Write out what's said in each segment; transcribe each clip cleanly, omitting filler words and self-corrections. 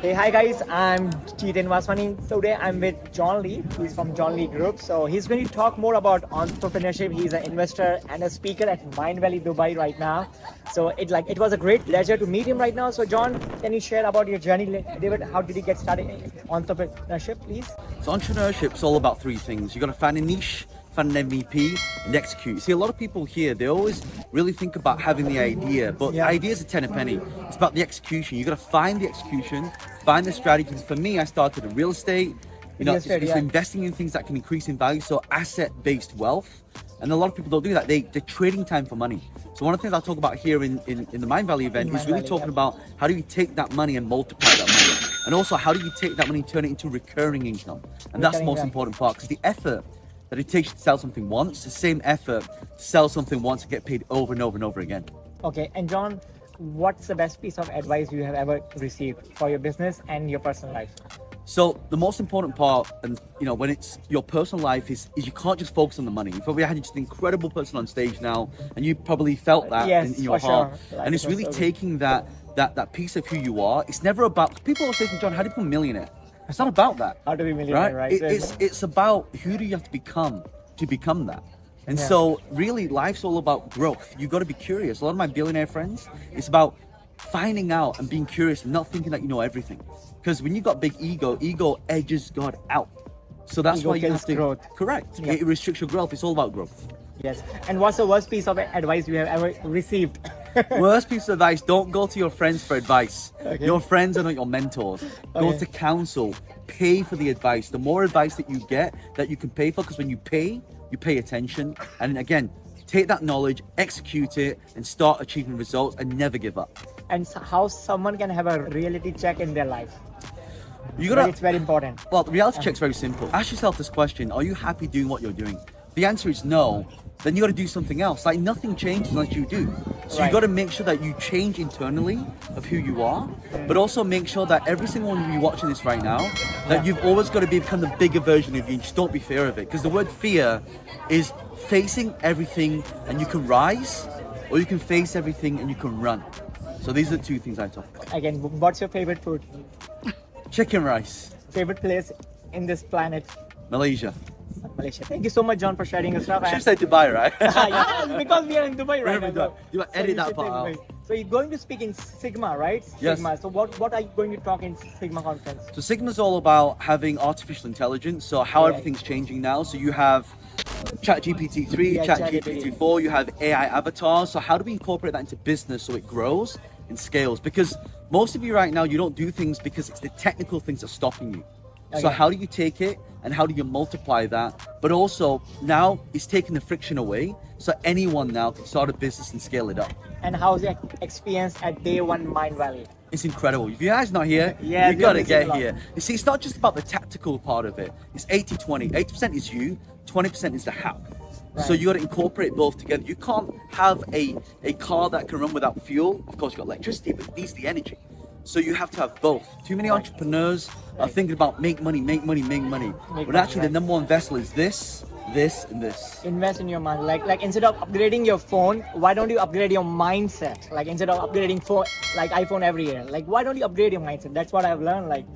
Hey, hi guys, I'm Jitendra Vaswani. Today I'm with John Lee, who's from John Lee Group. So he's going to talk more about entrepreneurship. He's an investor and a speaker at Mind Valley, Dubai right now. So it was a great pleasure to meet him right now. So John, can you share about your journey, David? How did you get started in entrepreneurship, please? So entrepreneurship's all about three things. You got to find a niche, find an MVP, and execute. You see, a lot of people here, they always really think about having the idea, but ideas are 10 a penny. It's about the execution. You got to find the execution, find the strategy. For me, I started in real estate. It's investing in things that can increase in value, so asset-based wealth. And a lot of people don't do that. They're trading time for money. So one of the things I'll talk about here in the Mind Valley event is really talking about how do you take that money and multiply that money? And also, how do you take that money and turn it into recurring income? And that's the most important part, because the effort that it takes to sell something once, the same effort to sell something once and get paid over and over and over again. Okay, and John, what's the best piece of advice you have ever received for your business and your personal life? So the most important part, and when it's your personal life, is you can't just focus on the money. You've probably had just an incredible person on stage now, and you probably felt that in your heart. Sure. And it's really taking that piece of who you are. It's never about, people always say to me, John, how do you become a millionaire? It's not about that. How to be a millionaire, right? It's about who do you have to become that. And so really life's all about growth. You got to be curious. A lot of my billionaire friends, it's about finding out and being curious and not thinking that you know everything. Because when you got big ego edges God out. So that's why you have to growth. Correct. It restricts your growth. It's all about growth. Yes. And what's the worst piece of advice you have ever received? Worst piece of advice, don't go to your friends for advice. Okay. Your friends are not your mentors. Go to counsel, pay for the advice. The more advice that you get that you can pay for, because when you pay attention. And again, take that knowledge, execute it, and start achieving results and never give up. And how someone can have a reality check in their life? It's very important. Well, the reality check's very simple. Ask yourself this question: are you happy doing what you're doing? If the answer is no, then you got to do something else. Like, nothing changes unless you do. So you got to make sure that you change internally of who you are, but also make sure that every single one of you watching this right now, that you've always got to become the bigger version of you, and just don't be fear of it. Because the word fear is facing everything and you can rise, or you can face everything and you can run. So these are the two things I talk about. Again, what's your favorite food? Chicken rice. Favorite place in this planet? Malaysia. Malaysia. Thank you so much, John, for sharing your stuff. I should say Dubai, right? Yeah, because we are in Dubai right now. You edit that part out. So you're going to speak in Sigma, right? Yes. Sigma. So what are you going to talk in Sigma conference? So Sigma's all about having artificial intelligence. So how everything's changing now. So you have ChatGPT 3, ChatGPT 4, you have AI avatars. So how do we incorporate that into business so it grows and scales? Because most of you right now, you don't do things because it's the technical things that are stopping you. So how do you take it and how do you multiply that? But also now it's taking the friction away, so anyone now can start a business and scale it up. And how's your experience at day one Mind Valley? It's incredible. If you guys not here, you gotta get here. You see, it's not just about the tactical part of it. It's 80-20. 80% is you, 20% is the how. So you got to incorporate both together. You can't have a car that can run without fuel. Of course, you got electricity, but it needs the energy. So you have to have both. Too many entrepreneurs are thinking about make money. But actually, the number one vessel is this, and this. Invest in your mind. Like instead of upgrading your phone, why don't you upgrade your mindset? Like instead of upgrading phone, like iPhone every year, like why don't you upgrade your mindset? That's what I've learned,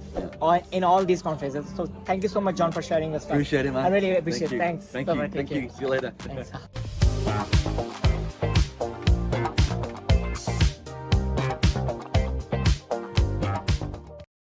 in all these conferences. So thank you so much, John, for sharing this stuff. Appreciate it, man. I really appreciate it. Thanks. Thank you. See you later. Thanks.